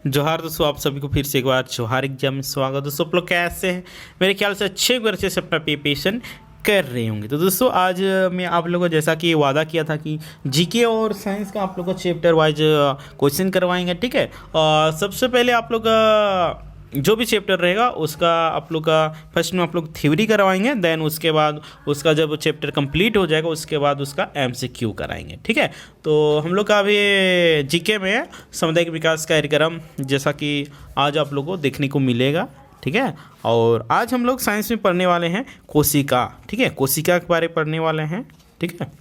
जोहार दोस्तों, आप सभी को फिर से एक बार जोहार एग्जाम में स्वागत। दोस्तों आप लोग कैसे हैं? मेरे ख्याल से अच्छे से अपना प्रिपरेशन कर रहे होंगे। तो दोस्तों आज मैं आप लोगों को जैसा कि वादा किया था कि जीके और साइंस का आप लोगों को चैप्टर वाइज क्वेश्चन करवाएंगे, ठीक है। सबसे पहले आप लोग जो भी चैप्टर रहेगा उसका आप लोग का फर्स्ट में आप लोग थ्योरी करवाएंगे, देन उसके बाद उसका जब चैप्टर कंप्लीट हो जाएगा उसके बाद उसका एमसीक्यू कराएंगे, ठीक है। तो हम लोग का अभी जीके में सामुदायिक विकास कार्यक्रम जैसा कि आज आप लोगों को देखने को मिलेगा, ठीक है। और आज हम लोग साइंस में पढ़ने वाले हैं कोशिका, ठीक है। कोशिका के बारे में पढ़ने वाले हैं, ठीक है।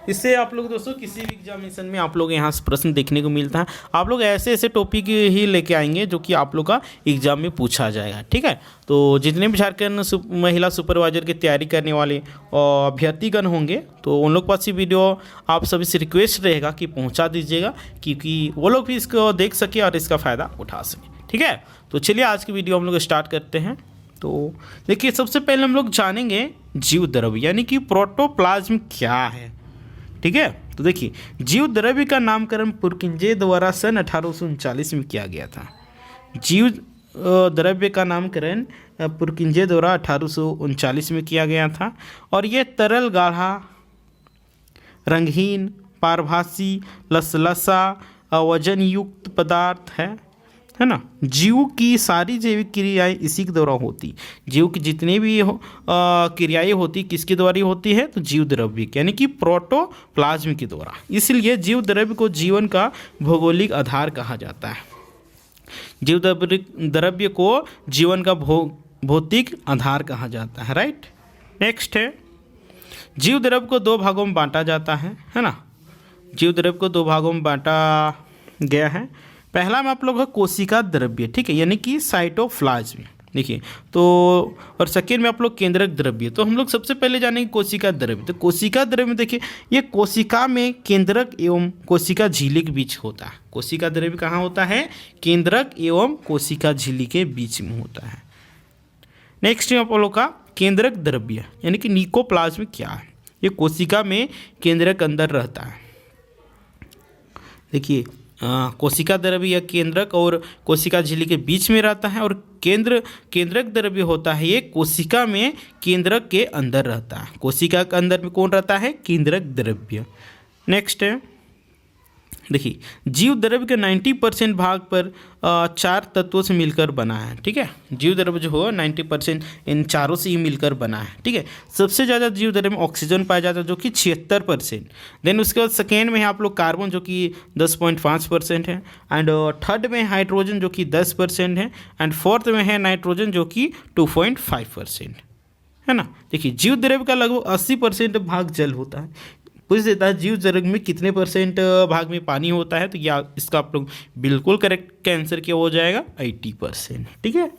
इससे आप लोग दोस्तों किसी भी एग्जामिनेशन में आप लोग यहाँ से प्रश्न देखने को मिलता है। आप लोग ऐसे ऐसे टॉपिक ही लेके आएंगे जो कि आप लोग का एग्जाम में पूछा जाएगा, ठीक है। तो जितने भी झारखंड महिला सुपरवाइजर की तैयारी करने वाले अभ्यर्थीगण होंगे तो उन लोग पास ये वीडियो आप सभी से रिक्वेस्ट रहेगा कि पहुँचा दीजिएगा, क्योंकि वो लोग भी इसको देख सके और इसका फ़ायदा उठा सके, ठीक है। तो चलिए आज की वीडियो हम लोग स्टार्ट करते हैं। तो देखिए सबसे पहले हम लोग जानेंगे जीव द्रव्य यानी कि प्रोटोप्लाज्म क्या है, ठीक है। तो देखिए जीव द्रव्य का नामकरण पुरकिंजे द्वारा सन 1839 में किया गया था। जीव द्रव्य का नामकरण पुरकिंजे द्वारा 1839 में किया गया था और ये तरल, गाढ़ा, रंगहीन, पारभासी, लसलसा, वजन युक्त पदार्थ है ना। जीव की सारी जैविक क्रियाएं इसी के द्वारा होती। जीव की जितनी भी क्रियाएं होती किसके द्वारा होती है? तो जीव द्रव्य यानी कि प्रोटोप्लाज्म के द्वारा। इसलिए जीव द्रव्य को जीवन का भौगोलिक आधार कहा जाता है। जीव द्रव्य को जीवन का भौतिक आधार कहा जाता है, राइट। नेक्स्ट है जीव द्रव्य को दो भागों में बांटा जाता है ना। जीव द्रव्य को दो भागों में बांटा गया है। पहला में आप लोग है कोशिका द्रव्य, ठीक है, यानी कि साइटोप्लाज्म, देखिए। तो और सेकेंड में आप लोग केंद्रक द्रव्य। तो हम लोग सबसे पहले जानेंगे कोशिका द्रव्य। तो कोशिका द्रव्य में देखिए ये कोशिका में केंद्रक एवं कोशिका झिल्ली के बीच होता है। कोशिका द्रव्य कहाँ होता है? केंद्रक एवं कोशिका झिल्ली के बीच में होता है। नेक्स्ट में आप लोग का केंद्रक द्रव्य यानी कि निकोप्लाज्म क्या है? ये कोशिका में केंद्रक अंदर रहता है। देखिए कोशिका द्रव्य या केंद्रक और कोशिका झिल्ली के बीच में रहता है और केंद्रक द्रव्य होता है ये कोशिका में केंद्रक के अंदर रहता है। कोशिका के अंदर में कौन रहता है? केंद्रक द्रव्य। नेक्स्ट है देखिए जीव द्रव्य के 90% भाग पर चार तत्वों से मिलकर बना है, ठीक है। जीव द्रव्य जो हो 90% इन चारों से ही मिलकर बना है, ठीक है। सबसे ज़्यादा जीव द्रव्य में ऑक्सीजन पाया जाता है जो कि 76%। देन उसके बाद सेकेंड में है आप लोग कार्बन जो कि 10.5% है, एंड थर्ड में हाइड्रोजन जो कि 10% है, एंड फोर्थ में है नाइट्रोजन जो कि 2.5% है ना। देखिए जीव द्रव्य का लगभग 80% भाग जल होता है। पूछ देता है जीव द्रव्य में कितने % भाग में पानी होता है, तो या इसका आप लोग बिल्कुल करेक्ट आंसर क्या हो जाएगा? 80%, ठीक है।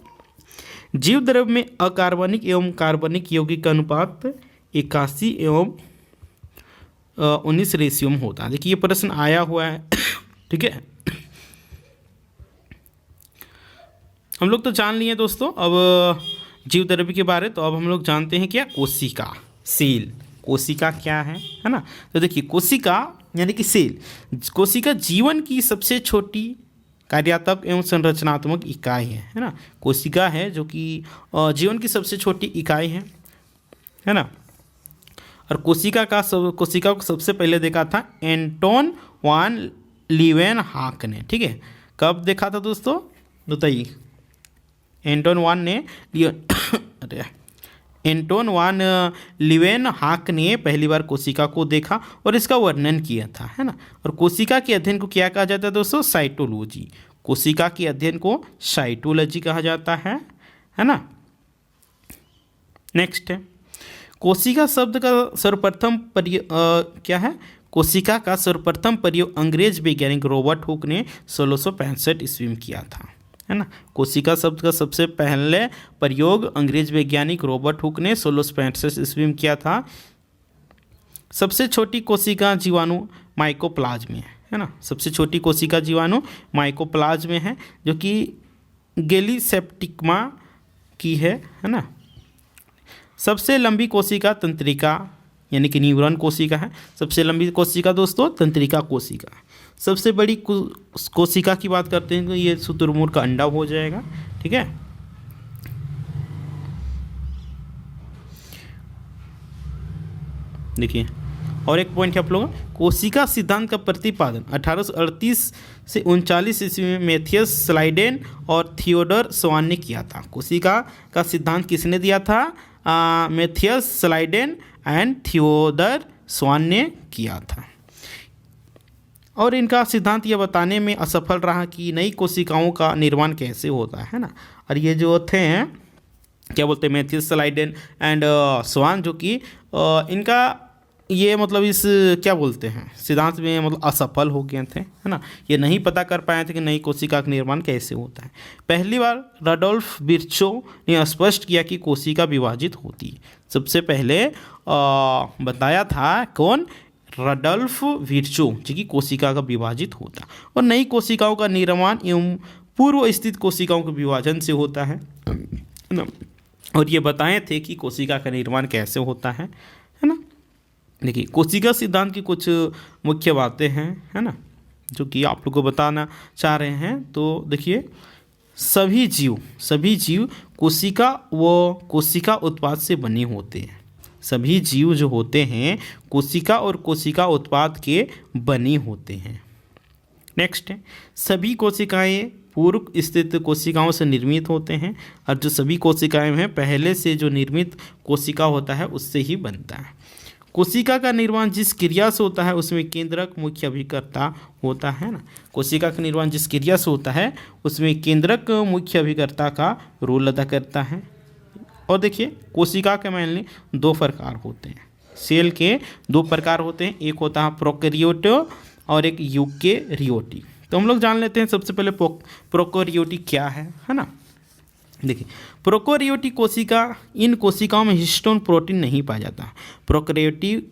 जीव द्रव्य में अकार्बनिक एवं कार्बनिक यौगिक का अनुपात 81 एवं 19 रेशियो में होता है। देखिए ये प्रश्न आया हुआ है, ठीक है। हम लोग तो जान लिए दोस्तों अब जीव द्रव्य के बारे। तो अब हम लोग जानते हैं क्या? कोशिका, सेल। कोशिका क्या है ना। तो देखिए कोशिका यानी कि सेल, कोशिका जीवन की सबसे छोटी कार्यात्मक एवं संरचनात्मक इकाई है ना। कोशिका है जो कि जीवन की सबसे छोटी इकाई है ना। और कोशिका को सबसे पहले देखा था एंटोन वान लीवेनहॉक ने, ठीक है। कब देखा था दोस्तों? बताइए। एंटोन वान लीवेनहॉक ने पहली बार कोशिका को देखा और इसका वर्णन किया था, है ना। और कोशिका के अध्ययन को क्या कहा जाता है दोस्तों? साइटोलॉजी। कोशिका के अध्ययन को साइटोलॉजी कहा जाता है ना। नेक्स्ट है कोशिका शब्द का सर्वप्रथम क्या है? कोशिका का सर्वप्रथम प्रयोग अंग्रेज वैज्ञानिक रॉबर्ट हुक ने 1665 ईस्वी में किया था, है ना। कोशिका शब्द का सबसे पहले प्रयोग अंग्रेज वैज्ञानिक रॉबर्ट हुक ने 1665 ईस्वी में किया था। सबसे छोटी कोशिका जीवाणु माइकोप्लाज्म है ना। सबसे छोटी कोशिका जीवाणु माइकोप्लाज्म है जो कि गैलीसेप्टिकमा की है ना। सबसे लंबी कोशिका तंत्रिका यानी कि न्यूरॉन कोशिका है। सबसे लंबी कोशिका दोस्तों तंत्रिका कोशिका। सबसे बड़ी कोशिका की बात करते हैं तो ये शुतुरमुर्ग का अंडा हो जाएगा। ठीक है, देखिए और एक पॉइंट है आप लोग, कोशिका सिद्धांत का प्रतिपादन 1838 से 39 ईस्वी में मैथियस स्लाइडेन और थियोडर स्वान ने किया था। कोशिका का सिद्धांत किसने दिया था? मैथियस स्लाइडेन एंड थियोडर स्वान ने किया था। और इनका सिद्धांत यह बताने में असफल रहा कि नई कोशिकाओं का निर्माण कैसे होता है ना। और ये जो थे क्या बोलते हैं, मैथियस स्लाइडेन एंड स्वान, जो कि इनका ये मतलब इस क्या बोलते हैं सिद्धांत में मतलब असफल हो गए थे, है ना। ये नहीं पता कर पाए थे कि नई कोशिका का निर्माण कैसे होता है। पहली बार रडोल्फ विर्चो ने स्पष्ट किया कि कोशिका विभाजित होती है। सबसे पहले बताया था कौन? रडोल्फ विर्चो, जो कि कोशिका का विभाजित होता और नई कोशिकाओं का निर्माण एवं पूर्व स्थित कोशिकाओं के विभाजन से होता है ना। और ये बताए थे कि कोशिका का निर्माण कैसे होता है ना। देखिए कोशिका सिद्धांत की कुछ मुख्य बातें हैं, है ना, जो कि आप लोग को बताना चाह रहे हैं। तो देखिए सभी जीव कोशिका व कोशिका उत्पाद से बने होते हैं। सभी जीव जो होते हैं कोशिका और कोशिका उत्पाद के बने होते हैं। नेक्स्ट है, सभी कोशिकाएं पूर्व स्थित कोशिकाओं से निर्मित होते हैं और जो सभी कोशिकाएं हैं पहले से जो निर्मित कोशिका होता है उससे ही बनता है। कोशिका का निर्माण जिस क्रिया से होता है उसमें केंद्रक मुख्य अभिकर्ता होता है ना। कोशिका का निर्माण जिस क्रिया से होता है उसमें केंद्रक मुख्य अभिकर्ता का रोल अदा करता है। और देखिए कोशिका के mainly दो प्रकार होते हैं, सेल के दो प्रकार होते हैं, एक होता है प्रोकैरियोटी और एक यूकेरियोटी। तो हम लोग जान लेते हैं सबसे पहले प्रोकैरियोटी क्या है ना। देखिए प्रोकैरियोटिक कोशिका, इन कोशिकाओं में हिस्टोन प्रोटीन नहीं पाया जाता। प्रोकैरियोटिक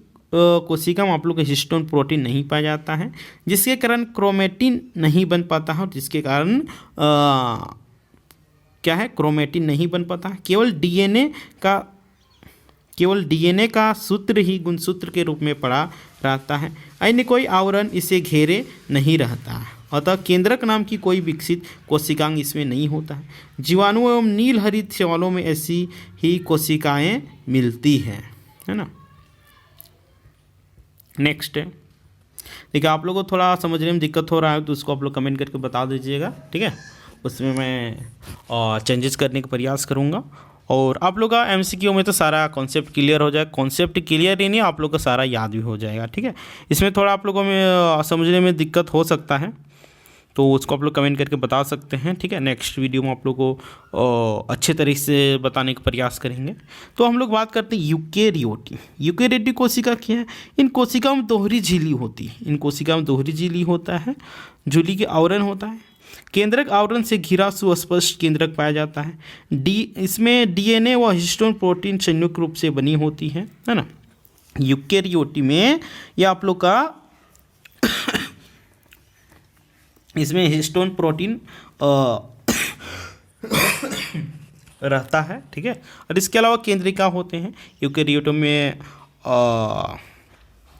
कोशिका में आप लोग को हिस्टोन प्रोटीन नहीं पाया जाता है, जिसके कारण क्रोमेटिन नहीं बन पाता है और जिसके कारण क्या है, क्रोमेटिन नहीं बन पाता। केवल डीएनए का सूत्र ही गुणसूत्र के रूप में पड़ा रहता है, अन्य कोई आवरण इसे घेरे नहीं रहता है। अतः केंद्रक नाम की कोई विकसित कोशिकांग इसमें नहीं होता है। जीवाणु एवं नील हरित शैवालों में ऐसी ही कोशिकाएं मिलती हैं, है ना। नेक्स्ट है, देखिए आप लोगों को थोड़ा समझने में दिक्कत हो रहा है तो उसको आप लोग कमेंट करके बता दीजिएगा, ठीक है। उसमें मैं चेंजेस करने का प्रयास करूँगा। और आप लोग का एमसीक्यू में तो सारा कॉन्सेप्ट क्लियर हो जाएगा। कॉन्सेप्ट क्लियर ही नहीं, आप लोग का सारा याद भी हो जाएगा, ठीक है। इसमें थोड़ा आप लोगों में समझने में दिक्कत हो सकता है तो उसको आप लोग कमेंट करके बता सकते हैं, ठीक है। नेक्स्ट वीडियो में आप लोग को अच्छे तरीके से बताने का प्रयास करेंगे। तो हम लोग बात करते हैं यूकेरियोटिक कोशिका क्या है। इन कोशिकाओं में दोहरी झिल्ली होती है। इन कोशिकाओं में दोहरी झिल्ली होता है, झिल्ली के आवरण होता है। केंद्रक आवरण से घिरा सुस्पष्ट केंद्रक पाया जाता है। इसमें डीएनए व हिस्टोन प्रोटीन संयुक्त रूप से बनी होती है ना। यूकेरियोटी में यह आप लोग का इसमें हिस्टोन प्रोटीन रहता है, ठीक है। और इसके अलावा केंद्रिका होते हैं। यूकेरियोटो में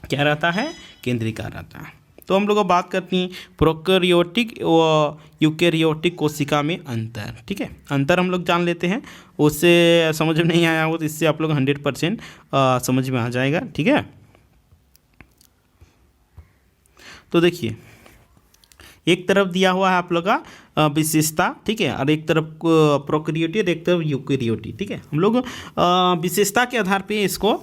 क्या रहता है, केंद्रिका रहता है। तो हम लोग बात करते हैं प्रोकैरियोटिक व यूकेरियोटिक कोशिका में अंतर, ठीक है। अंतर हम लोग जान लेते हैं, उससे समझ में नहीं आया हो तो इससे आप लोग 100% समझ में आ जाएगा, ठीक है। तो देखिए एक तरफ दिया हुआ है आप लोग का विशेषता, ठीक है, और एक तरफ प्रोकैरियोटी और एक तरफ यूकेरियोटी, ठीक है। हम लोग विशेषता के आधार पे इसको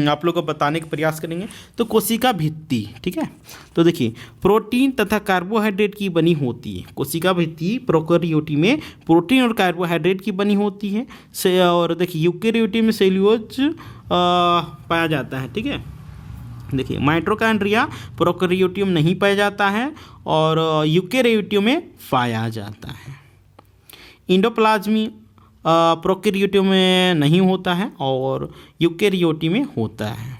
आप लोग को बताने का प्रयास करेंगे। तो कोशिका भित्ति, ठीक है। तो देखिए प्रोटीन तथा कार्बोहाइड्रेट की बनी होती है। कोशिका भित्ति प्रोकैरियोटी में प्रोटीन और कार्बोहाइड्रेट की बनी होती है। और देखिए यूकेरियोटी में सेल्यूलोज पाया जाता है, ठीक है। देखिए माइटोकॉन्ड्रिया प्रोकैरियोटी में नहीं पाया जाता है और यूकेरियोटी में पाया जाता है। इंडोप्लाज्मी प्रोकैरियोटी में नहीं होता है और यूकेरियोटी में होता है।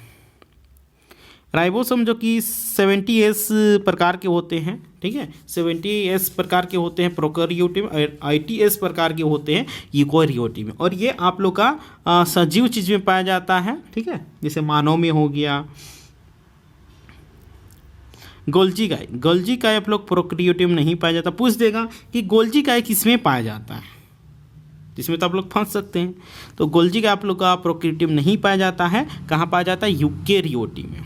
राइबोसोम जो कि 70S प्रकार के होते हैं, ठीक है, 70S प्रकार के होते हैं प्रोकैरियोटी में, और 80S प्रकार के होते हैं यूकेरियोटी में। और ये आप लोग का सजीव चीज़ में पाया जाता है, ठीक है, जैसे मानव में हो गया। गोल्जी काय, गोल्जी काय आप लोग प्रोकैरियोटिक में नहीं पाया जाता। पूछ देगा कि गोल्जी काय किसमें पाया जाता है, इसमें तो आप लोग फंस सकते हैं। तो गोल्जी काय आप लोग का प्रोकैरियोटिक में नहीं पाया जाता है। कहाँ पाया जाता है? यूकेरियोटी में।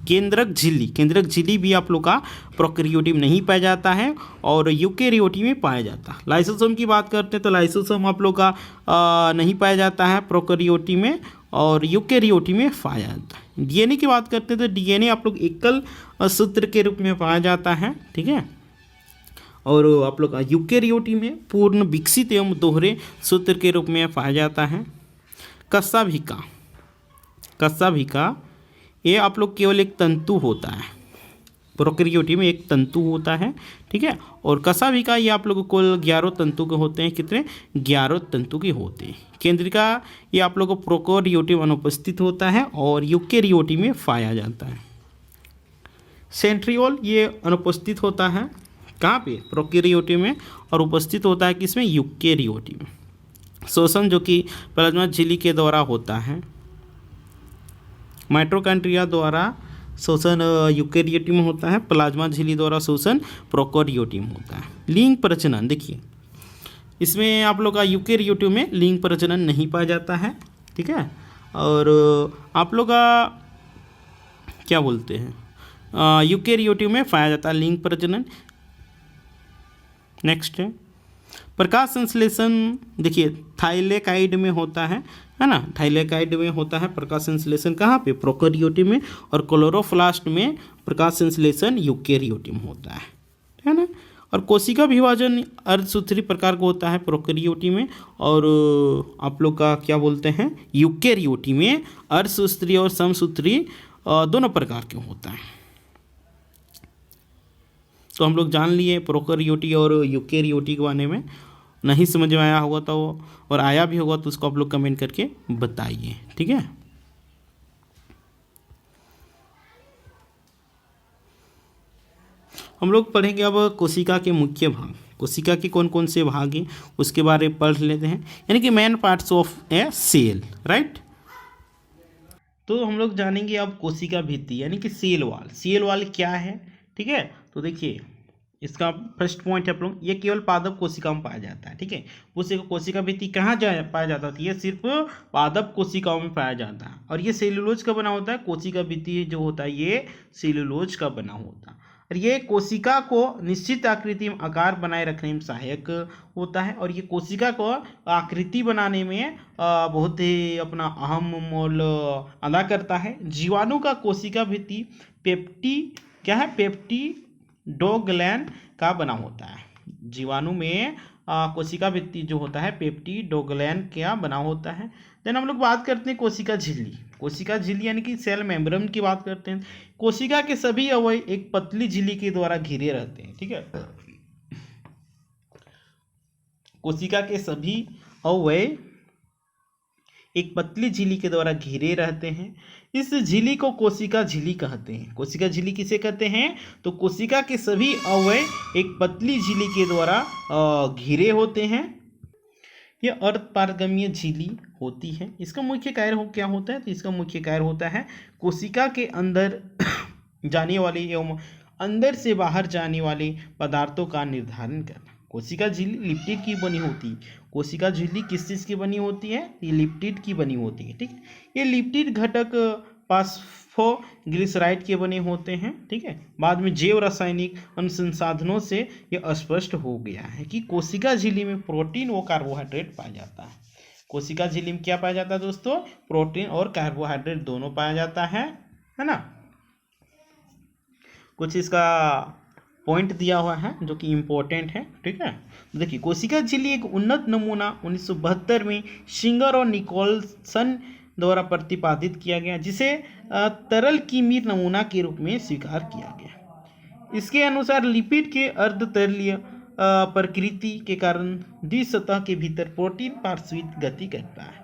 केंद्रक झिल्ली, केंद्रक झिल्ली भी आप लोग का प्रोकैरियोटिक में नहीं पाया जाता है और यूकेरियोटी में पाया जाता है। लाइसोसोम की बात करते हैं तो लाइसोसोम आप लोग का नहीं पाया जाता है प्रोकैरियोटी में और यूकेरियोटी में पाया जाता है। डीएनए की बात करते हैं तो डीएनए आप लोग एकल सूत्र के रूप में पाया जाता है, ठीक है। और आप लोग यूकेरियोटी में पूर्ण विकसित एवं दोहरे सूत्र के रूप में पाया जाता है। कशाभिका, कशाभिका ये आप लोग केवल एक तंतु होता है, प्रोकैरियोटी में एक तंतु होता है, ठीक है। और कशाभिका ये आप लोग कुल 11 तंतु के होते हैं। कितने? 11 तंतु के होते हैं। केंद्रिका ये आप लोग को प्रोकैरियोटी में अनुपस्थित होता है और यूकेरियोटी में पाया जाता है। सेंट्रियोल ये अनुपस्थित होता है कहाँ पे? प्रोकैरियोटी में, और उपस्थित होता है किसमें? यूकेरियोटी में। शोषण जो कि प्लाज्मा झिल्ली के द्वारा होता है, माइटोकॉन्ड्रिया द्वारा शोषण यूकेरियोटी में होता है, प्लाज्मा झिल्ली द्वारा शोषण प्रोकैरियोटी में होता है। लिंग प्रजनन देखिए, इसमें आप लोग का यूकेरियोटी में लिंग प्रजनन नहीं पाया जाता है, ठीक है। और आप लोग का क्या बोलते हैं, यूकेरियोटी में पाया जाता है लिंग प्रजनन। नेक्स्ट है प्रकाश संश्लेषण। देखिए थाइलेकाइड में होता है ना, थाइलेकाइड में होता है प्रकाश संश्लेषण। कहाँ पे? प्रोकैरियोटी में। और क्लोरोप्लास्ट में प्रकाश संश्लेषण यूकेरियोटी में होता है ना। और कोशिका विभाजन अर्धसूत्री प्रकार का होता है प्रोकैरियोटी में, और आप लोग का क्या बोलते हैं, यूकेरियोटी में अर्धसूत्री और समसूत्री दोनों प्रकार के होता है। तो हम लोग जान लिए प्रोकैरियोटी और यूकेरियोटी के बारे में। नहीं समझ में आया होगा तो, और आया भी होगा तो उसको आप लोग कमेंट करके बताइए, ठीक है। हम लोग पढ़ेंगे अब कोशिका के मुख्य भाग। कोशिका के कौन कौन से भाग हैं उसके बारे में पढ़ लेते हैं, यानी कि main parts of a cell, right. तो हम लोग जानेंगे अब कोशिका भित्ति यानी कि सेल वाल। सेल वाल क्या है, ठीक है। तो देखिए इसका फर्स्ट पॉइंट है आप लोग, ये केवल पादप कोशिका में पाया जाता है, ठीक है। उसे कोशिका भित्ति कहाँ पाया जाता है? ये सिर्फ पादप कोशिकाओं में पाया जाता है। और ये सेलुलोज का बना होता है। कोशिका भित्ति जो होता है ये सेलुलोज का बना होता है। और ये कोशिका को निश्चित आकृति में आकार बनाए रखने में सहायक होता है। और ये कोशिका को आकृति बनाने में बहुत ही अपना अहम मोल अदा करता है। जीवाणु का कोशिका भित्ति क्या है? पेप्टिडोग्लैंड का बना होता है। जीवाणु में कोशिका भित्ति जो होता है पेप्टिडोग्लैंड का बना होता है। देन हम लोग बात करते हैं कोशिका झिल्ली। कोशिका झिल्ली यानी कि सेल मेम्ब्रेन की बात करते हैं। कोशिका के सभी अवयव एक पतली झिल्ली के द्वारा घिरे रहते हैं, ठीक है। कोशिका के सभी अवयव एक पतली झिल्ली के द्वारा घिरे रहते हैं। इस झिल्ली को कोशिका झिल्ली कहते हैं। कोशिका झिल्ली किसे कहते हैं? तो कोशिका के सभी अवयव एक पतली झिल्ली के द्वारा घिरे होते हैं। यह अर्धपारगम्य झिल्ली होती है। इसका मुख्य कार्य क्या होता है? तो इसका मुख्य कार्य होता है कोशिका के अंदर जाने वाले एवं अंदर से बाहर जाने वाले पदार्थों का निर्धारण करना। कोशिका झिल्ली लिपिड की बनी होती है। कोशिका झिल्ली किस चीज़ की बनी होती है? ये लिपिड की बनी होती है, ठीक है। ये लिपिड घटक फास्फोग्लिसराइड के बने होते हैं, ठीक है। बाद में जैव रासायनिक अनुसंधानों से यह स्पष्ट हो गया है कि कोशिका झिल्ली में प्रोटीन व कार्बोहाइड्रेट पाया जाता है। कोशिका झिल्ली में क्या पाया जाता है दोस्तों? प्रोटीन और कार्बोहाइड्रेट दोनों पाया जाता है ना। कुछ इसका पॉइंट दिया हुआ है जो कि इम्पोर्टेंट है, ठीक है। देखिए कोशिका झिल्ली एक उन्नत नमूना 1972 में सिंगर और निकोलसन द्वारा प्रतिपादित किया गया, जिसे तरल कीमीर नमूना के रूप में स्वीकार किया गया। इसके अनुसार लिपिड के अर्धतरलीय प्रकृति के कारण द्विसतह के भीतर प्रोटीन पार्श्विक गति करता है।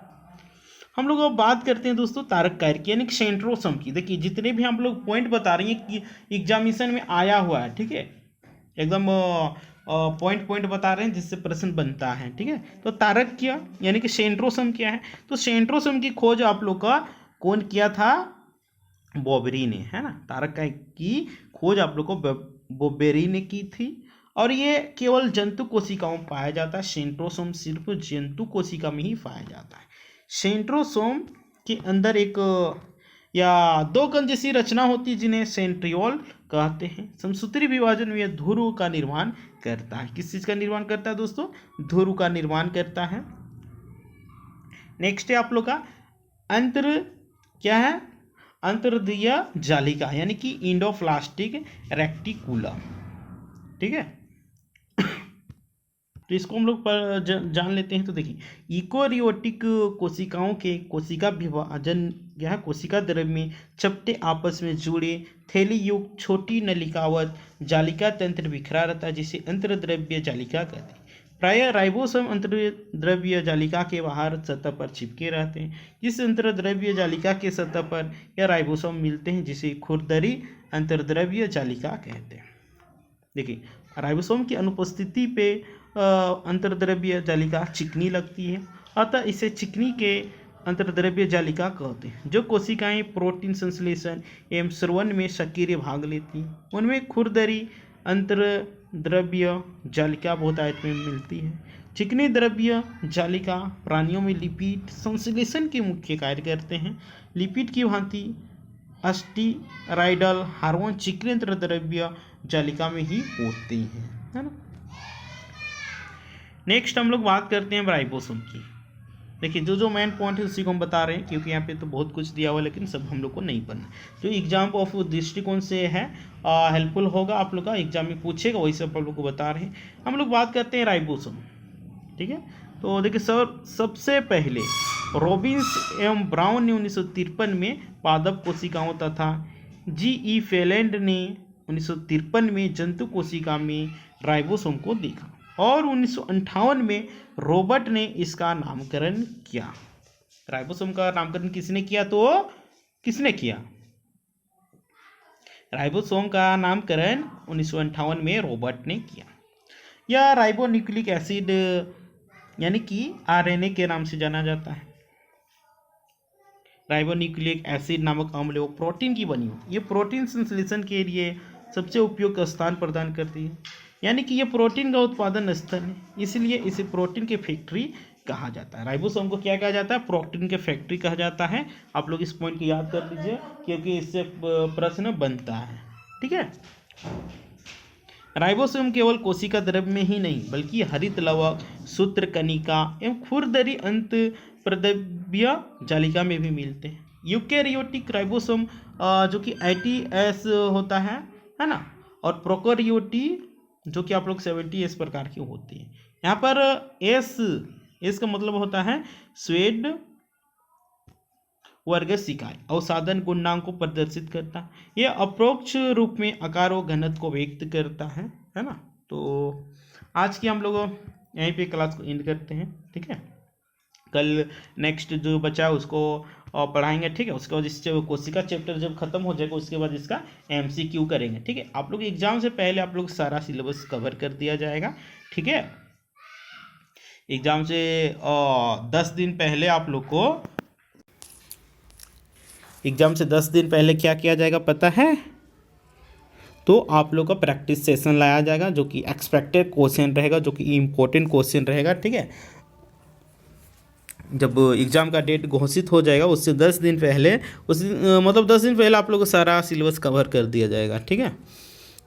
हम लोग अब बात करते हैं दोस्तों तारक कार्य की यानी कि सेंट्रोसोम की। देखिए जितने भी हम लोग पॉइंट बता रहे हैं कि एग्जामिनेशन में आया हुआ है, ठीक है, एकदम पॉइंट बता रहे हैं जिससे प्रश्न बनता है, ठीक है। तो तारक क्या यानी कि सेंट्रोसोम क्या है? तो सेंट्रोसोम की खोज आप लोग का कौन किया था? बोबेरी ने, है ना, तारक की खोज आप लोग को बोबेरी ने की थी। और ये केवल जंतु कोशिकाओं में पाया जाता है। सेंट्रोसोम सिर्फ जंतु कोशिका में ही पाया जाता है। सेंट्रोसोम के अंदर एक या दो कण जैसी रचना होती है जिन्हें सेंट्रियोल कहते हैं। समसूत्री विभाजन में यह ध्रुव का निर्माण करता है। किस चीज का निर्माण करता है दोस्तों? ध्रुव का निर्माण करता है। नेक्स्ट है आप लोग का क्या है? अंतर्द्वीय जालिका यानी कि इंडोप्लास्टिक रेक्टिकुलम। ठीक है, तो इसको हम लोग जान लेते हैं। तो देखिए, यूकेरियोटिक कोशिकाओं के कोशिका विभाजन या कोशिका द्रव्य में चपटे आपस में जुड़े थैली युक्त छोटी नलिकावत जालिका तंत्र बिखरा रहता है, जिसे अंतर्द्रव्य जालिका कहते हैं। प्रायः राइबोसोम अंतर्द्रव्य जालिका के बाहर सतह पर चिपके रहते हैं। जिस अंतर्द्रव्य जालिका के सतह पर यह राइबोसोम मिलते हैं, जिसे खुरदरी अंतर्द्रव्य जालिका कहते हैं। देखिए, राइबोसोम की अनुपस्थिति पे अंतर्द्रव्य जालिका चिकनी लगती है, अतः इसे चिकनी के अंतर्द्रव्य जालिका कहते हैं। जो कोशिकाएं प्रोटीन संश्लेषण एवं स्रवण में सक्रिय भाग लेती हैं, उनमें खुरदरी अंतर्द्रव्य जालिका बहुतायत में मिलती है। चिकनी द्रव्य जालिका प्राणियों में लिपिड संश्लेषण के मुख्य कार्य करते हैं। लिपिड की भांति स्टीराइडल हार्मोन चिकनी अंतर्द्रव्य जालिका में ही होते हैं, है ना। नेक्स्ट हम लोग बात करते हैं राइबोसोम की। देखिए, जो मेन पॉइंट है उसी को हम बता रहे हैं, क्योंकि यहाँ पे तो बहुत कुछ दिया हुआ है, लेकिन सब हम लोग को नहीं पढ़ना। जो एग्जाम ऑफ दृष्टिकोण से है हेल्पफुल होगा, आप लोग का एग्जाम में पूछेगा, वही सब हम लोग को बता रहे हैं। हम लोग बात करते हैं राइबोसोम। ठीक है, तो देखिए सबसे पहले रॉबिन्स एवं ब्राउन ने 1953 में पादप कोशिकाओं तथा G.E. फेलैंड ने 1953 में जंतु कोशिका में राइबोसोम को देखा और 1958 में रॉबर्ट ने इसका नामकरण किया। राइबोसोम का नामकरण किसने किया? तो किसने किया? राइबोसोम का नामकरण 1958 में रॉबर्ट ने किया। यह राइबोन्यूक्लिक एसिड यानी कि RNA के नाम से जाना जाता है। राइबोन्यूक्लिक एसिड नामक अम्ल वो प्रोटीन की बनी हो। ये प्रोटीन संश्लेषण के लिए सबसे उपयुक्त स्थान प्रदान करती है, यानी कि ये प्रोटीन का उत्पादन स्थल है, इसलिए इसे प्रोटीन की फैक्ट्री कहा जाता है। राइबोसोम को क्या कहा जाता है? प्रोटीन की फैक्ट्री कहा जाता है। आप लोग इस पॉइंट को याद कर लीजिए, क्योंकि इससे प्रश्न बनता है। ठीक है, राइबोसोम केवल कोशिका द्रव्य में ही नहीं, बल्कि हरित लवक, सूत्रकणिका एवं खुरदरी अंतर्द्रव्य जालिका में भी मिलते हैं। यूकेरियोटिक राइबोसोम जो कि ITS होता है ना, और प्रोकैरियोटी जो कि आप लोग 70S प्रकार की होती है। यहाँ पर एस का मतलब होता है स्वेड वर्ग इकाई अवसादन गुणांक को प्रदर्शित करता है। यह अप्रोक्ष रूप में आकार और घनत्व को व्यक्त करता है ना। तो आज की हम लोग यहीं पे क्लास को एंड करते हैं। ठीक है, कल नेक्स्ट जो बचा है उसको पढ़ाएंगे। ठीक है, उसके बाद इस कोशिका चैप्टर जब खत्म हो जाएगा उसके बाद इसका MCQ करेंगे। ठीक है, आप लोग एग्जाम से पहले आप लोग सारा सिलेबस कवर कर दिया जाएगा। ठीक है, एग्जाम से 10 दिन पहले आप लोग को एग्जाम से 10 दिन पहले क्या किया जाएगा पता है? तो आप लोग का प्रैक्टिस सेशन लाया जाएगा, जो कि एक्सपेक्टेड क्वेश्चन रहेगा, जो कि इम्पोर्टेंट क्वेश्चन रहेगा। ठीक है, जब एग्ज़ाम का डेट घोषित हो जाएगा उससे 10 दिन पहले मतलब 10 दिन पहले आप लोग को सारा सिलेबस कवर कर दिया जाएगा। ठीक है,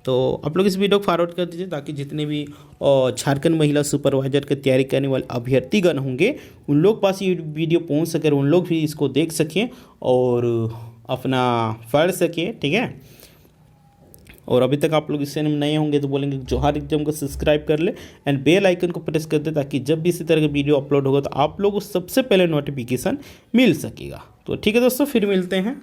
तो आप लोग इस वीडियो को फॉरवर्ड कर दीजिए, ताकि जितने भी झारखंड महिला सुपरवाइजर की तैयारी करने वाले अभ्यर्थीगण होंगे उन लोग पास ये वीडियो पहुंच सके, उन लोग भी इसको देख सकें और अपना पढ़ सकें। ठीक है, और अभी तक आप लोग इस चैनल में नए होंगे तो बोलेंगे जोहार एग्जाम को सब्सक्राइब कर ले एंड बेल आइकन को प्रेस कर दे, ताकि जब भी इसी तरह का वीडियो अपलोड होगा तो आप लोग को सबसे पहले नोटिफिकेशन मिल सकेगा। तो ठीक है दोस्तों, फिर मिलते हैं।